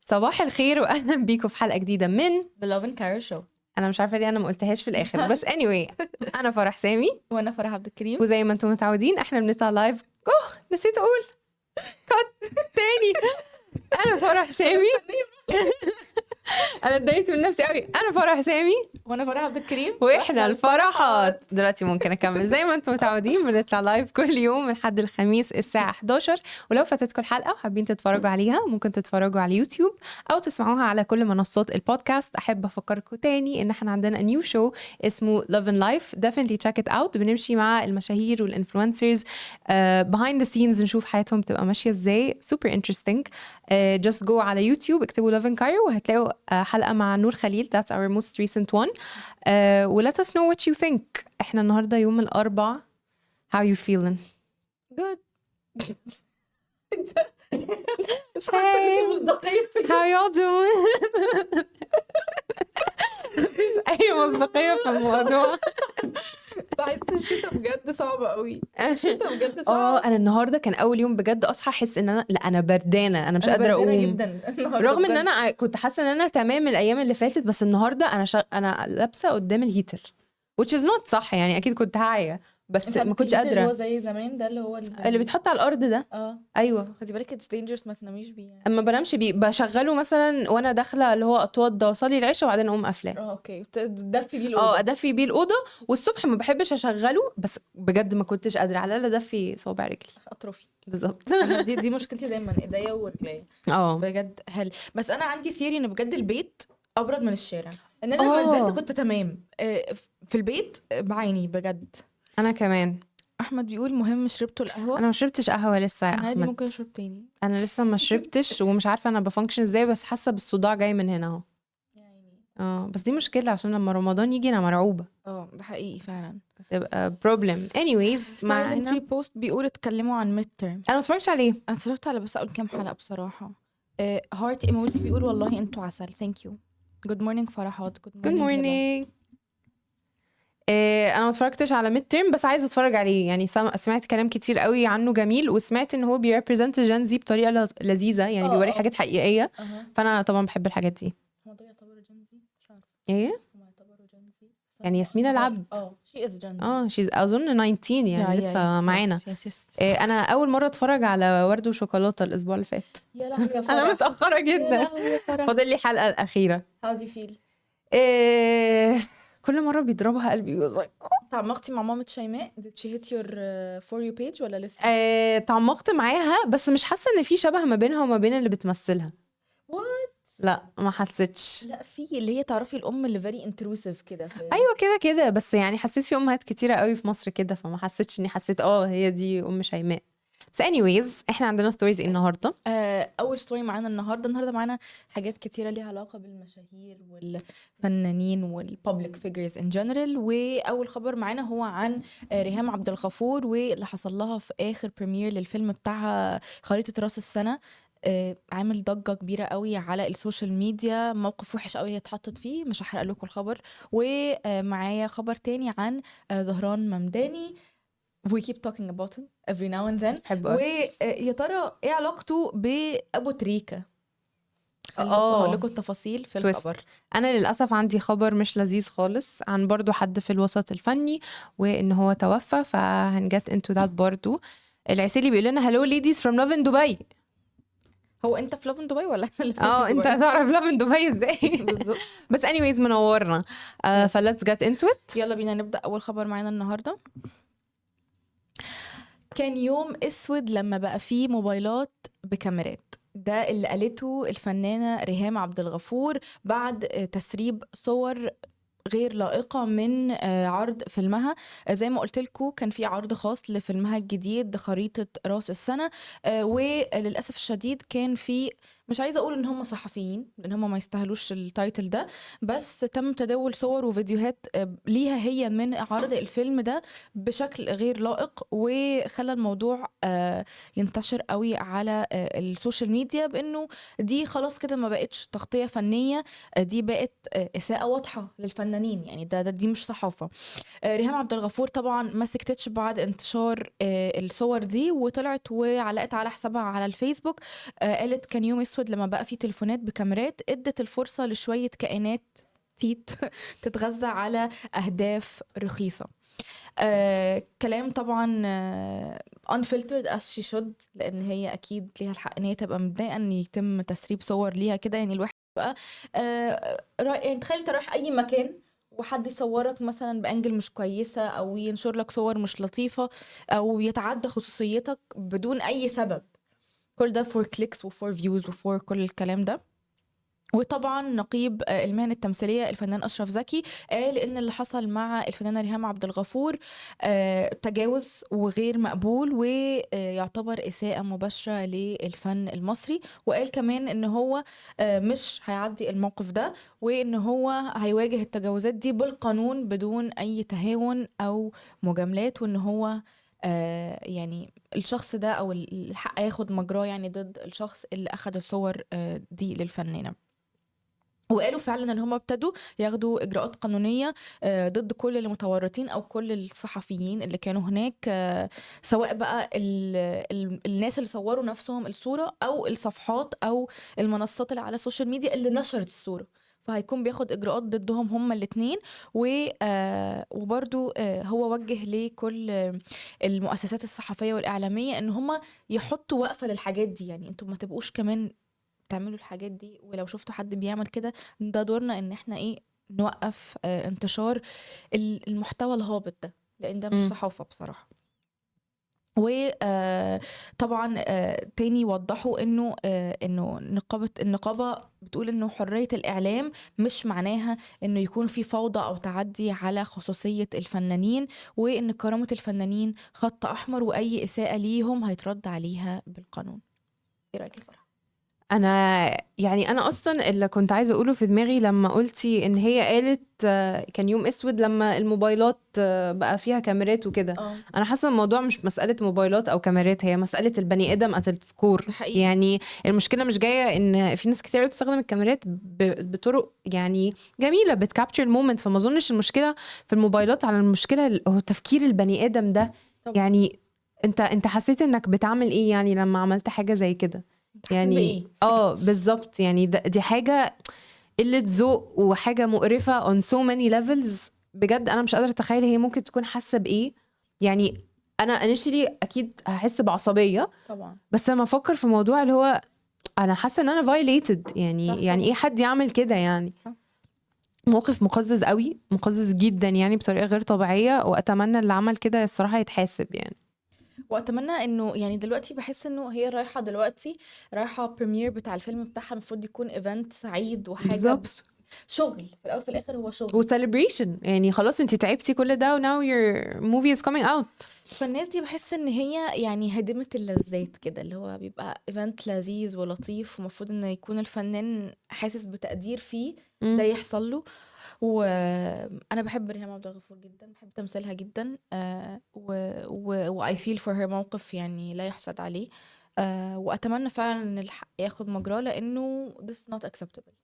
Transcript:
صباح الخير واهلا بيكم في حلقه جديده من The Love and Kara Show. انا مش عارفه ليه انا ما قلتهاش في الاخر بس anyway انا فرح سامي وانا فرح عبد الكريم. وزي ما انتم متعودين احنا بنطلع لايف. نسيت اقول كات تاني. انا فرح سامي انا اتضايقت من نفسي قوي. انا فرح سامي وانا فرح عبد الكريم واحنا الفرحات. دلوقتي ممكن اكمل زي ما انتم متعودين. بنطلع لايف كل يوم من لحد الخميس الساعه 11. ولو فاتتكم الحلقه وحابين تتفرجوا عليها ممكن تتفرجوا على اليوتيوب او تسمعوها على كل منصات البودكاست. احب افكركم تاني ان احنا عندنا نيو شو اسمه Love and Life. definitely check it out. بنمشي مع المشاهير والانفلونسرز behind the scenes نشوف حياتهم تبقى ماشيه ازاي. super interesting. just go على يوتيوب اكتبوا Love and Kara وهتلاقوا حلقه مع نور خليل. that's our most recent one. و let us know what you think. احنا النهارده يوم الاربعاء. how you feeling? good. مش Hey. حاسه ان في مصداقيه في how y'all doing? مفيش اي مصداقيه في الموضوع. بحس الشتاء بجد صعبه قوي. الشتاء بجد صعب. انا النهارده كان اول يوم بجد اصحى احس ان انا بردانه. انا مش قادره اقوم جدا رغم ان انا كنت حاسه ان انا تمام الايام اللي فاتت. بس النهارده انا لابسه قدام الهيتر which is not صح. يعني اكيد كنت هاعيه بس ما كنتش اللي هو قادره. زي زمان ده اللي هو اللي بيتحط على الارض ده. ايوه خدي بالك اتس دينجرس ما تناميش بيه يعني. اما بنامش بيه بشغله مثلا وانا داخله اللي هو اتوضى واصلي العشاء وبعدين اقوم قافلاه. اوكي تدفي بيه الاوضه. ادفي بيه الاوضه. والصبح ما بحبش اشغله بس بجد ما كنتش قادره على الاقل ادفي صوابع رجلي. اطرافي بالظبط. دي مشكلتي دايما ايديا ورجليا بجد. هل بس انا عندي ثيوري ان بجد البيت ابرد من الشارع. ان انا لما نزلت كنت تمام في البيت بعيني بجد. انا كمان. احمد بيقول مهم شربتوا القهوه. انا ما شربتش قهوه لسه يا احمد. عادي ممكن اشرب تاني. انا لسه ما شربتش ومش عارفه انا بفانكشن ازاي بس حاسه بالصداع جاي من هنا اهو يعني. بس دي مشكله عشان لما رمضان يجي انا مرعوبه. ده حقيقي فعلا تبقى بروبلم. anyways معانا بوست بيقول اتكلموا عن ميد تيرم. انا ما اتفرجتش عليه. انا اتفرجت على بس اول كام حلقه بصراحه. هارت ايموجي بيقول والله انتوا عسل. ثانك يو. جود مورنينج فرحات. جود مورنينج. انا ما اتفرجتش على ميد تيرم بس عايزه اتفرج عليه. يعني سمعت كلام كتير قوي عنه جميل وسمعت ان هو بيريبريزنت جين زي بطريقه لذيذه. يعني بيوري حاجات حقيقيه. فانا طبعا بحب الحاجات دي. هو ده يعتبر جين زي مش عارفه ايه هم يعتبروا جين زي يعني ياسمين العبد. شي از جين شيز اظن 19 يعني لسه معانا. انا اول مره اتفرج على ورد وشوكولاته الاسبوع اللي فات. يا لهوي انا متاخره جدا. فاضل لي الحلقه الاخيره. How do you feel؟ كل مره بيضربها قلبي. تعمقتي مع مامة شيماء؟ did she hit your for you page ولا لسه؟ تعمقت معاها بس مش حاسه ان في شبه ما بينها وما بين اللي بتمثلها. what؟ لا ما حسيتش. لا في اللي هي تعرفي الام اللي very intrusive كده. ايوه كده بس يعني حسيت في امهات كتيره قوي في مصر كده فما حسيتش اني حسيت هي دي ام شيماء. بس anyways احنا عندنا ستوريز النهارده. اول ستوري معانا النهارده معانا حاجات كتيره ليها علاقه بالمشاهير والفنانين والبابليك فيجرز ان جنرال. واول خبر معانا هو عن ريهام عبد الغفور واللي حصل لها في اخر بريمير للفيلم بتاعها خريطه راس السنه. عامل ضجه كبيره قوي على السوشيال ميديا. موقف وحش قوي اتحطت فيه. مش هحرق لكم الخبر. ومعايا خبر تاني عن زهران ممداني. we keep talking about him every now and then. ويا ترى ايه علاقته بأبو تريكة؟ اقول لكم التفاصيل في الخبر. انا للاسف عندي خبر مش لذيذ خالص عن برضو حد في الوسط الفني وان هو توفى. فهنجت into that برضو. العسيلي بيقول لنا hello ladies from love in Dubai. هو انت في love in Dubai ولا احنا انت هتعرف love in Dubai ازاي؟ بالظبط. بس anyways منورنا. فlet's get into it. يلا بينا نبدأ. اول خبر معانا النهارده. كان يوم اسود لما بقى فيه موبايلات بكاميرات. ده اللي قالته الفنانة ريهام عبد الغفور بعد تسريب صور غير لائقة من عرض فيلمها. زي ما قلت لكم كان في عرض خاص لفيلمها الجديد خريطة راس السنة. وللأسف الشديد كان في مش عايزه اقول ان هم صحفيين لان هم ما يستاهلوش التايتل ده، بس تم تداول صور وفيديوهات ليها هي من عرض الفيلم ده بشكل غير لائق، وخلى الموضوع ينتشر قوي على السوشيال ميديا، بانه دي خلاص كده ما بقتش تغطيه فنيه، دي بقت اساءه واضحه للفنانين، يعني دي مش صحافه. ريهام عبد الغفور طبعا ما سكتتش بعد انتشار الصور دي، وطلعت وعلقت على حسابها على الفيسبوك. قالت كان يوم اسود لما بقى فيه تليفونات بكاميرات ادت الفرصة لشوية كائنات تيت تتغذى على أهداف رخيصة. كلام طبعا unfiltered as she should، لأن هي أكيد ليها الحق إن هي تبقى متضايقة إن يتم تسريب صور ليها كده. يعني الواحد بقى يعني تخيل انت رايح أي مكان وحد يصورك مثلا بأنجل مش كويسة، أو ينشر لك صور مش لطيفة، أو يتعدى خصوصيتك بدون أي سبب. كل ده for clicks و for views و for كل الكلام ده. وطبعا نقيب المهن التمثيلية الفنان أشرف زكي قال إن اللي حصل مع الفنانة ريهام عبد الغفور تجاوز وغير مقبول، ويعتبر إساءة مباشرة للفن المصري. وقال كمان إن هو مش هيعدي الموقف ده، وإن هو هيواجه التجاوزات دي بالقانون بدون أي تهاون أو مجاملات، وإن هو يعني الشخص ده أو الحق ياخد مجراه يعني ضد الشخص اللي أخد الصور دي للفنانة. وقالوا فعلا ان هم ابتدوا ياخدوا اجراءات قانونيه ضد كل المتورطين او كل الصحفيين اللي كانوا هناك، سواء بقى الناس اللي صوروا نفسهم الصوره، او الصفحات او المنصات اللي على السوشيال ميديا اللي نشرت الصوره. فهيكون بياخد اجراءات ضدهم هما الاثنين. وبرضو هو وجه لكل المؤسسات الصحفيه والاعلاميه ان هما يحطوا وقفه للحاجات دي. يعني انتوا ما تبقوش كمان تعملوا الحاجات دي، ولو شفتوا حد بيعمل كده ده دورنا ان احنا نوقف انتشار المحتوى الهابط ده، لان ده مش مم. صحافة بصراحة. وطبعا تاني وضحوا انه النقابة بتقول انه حرية الاعلام مش معناها انه يكون في فوضى او تعدي على خصوصية الفنانين، وان كرامة الفنانين خط احمر، واي اساءة ليهم هيترد عليها بالقانون. ايه رأيك يا فرح؟ انا اصلا اللي كنت عايزه اقوله في دماغي لما قلتي ان هي قالت كان يوم اسود لما الموبايلات بقى فيها كاميرات وكده. انا حاسه الموضوع مش مساله موبايلات او كاميرات، هي مساله البني ادم at its core. ده حقيقي. يعني المشكله مش جايه ان في ناس كتير بتستخدم الكاميرات بطرق يعني جميله بتكابتشر المومنت، فما اظنش المشكله في الموبايلات، على المشكله هو تفكير البني ادم ده. طبعا. يعني انت حسيت انك بتعمل ايه يعني لما عملت حاجه زي كده؟ يعني بالظبط. يعني دي حاجة قلة ذوق وحاجة مقرفة on so many levels. بجد أنا مش قادرة أتخيل هي ممكن تكون حاسة بإيه. يعني أنا initially أكيد هحس بعصبية طبعا، بس لما أفكر في موضوع اللي هو أنا حاسة إن أنا violated. يعني إيه حد يعمل كده يعني؟ صح. موقف مقزز قوي، مقزز جدا يعني بطريقة غير طبيعية، وأتمنى اللي عمل كده الصراحة يتحاسب يعني. واتمنى انه يعني دلوقتي بحس انه هي رايحه بريمير بتاع الفيلم بتاعها، المفروض يكون ايفنت سعيد وحاجه بالظبط. شغل في الاول في الاخر هو شغل وسليبريشن، يعني خلاص انتي تعبتي كل ده و now your movie is coming out. فالناس دي بحس ان هي يعني هدمة اللذات كده، اللي هو بيبقى ايفنت لذيذ ولطيف ومفروض ان يكون الفنان حاسس بتقدير فيه، ده يحصل له. وانا بحب ريهام عبد الغفور جدا، بحب تمثيلها جدا، و I feel for her موقف يعني لا يحسد عليه. واتمنى فعلا ان الحق ياخد مجراه، لانه this is not acceptable.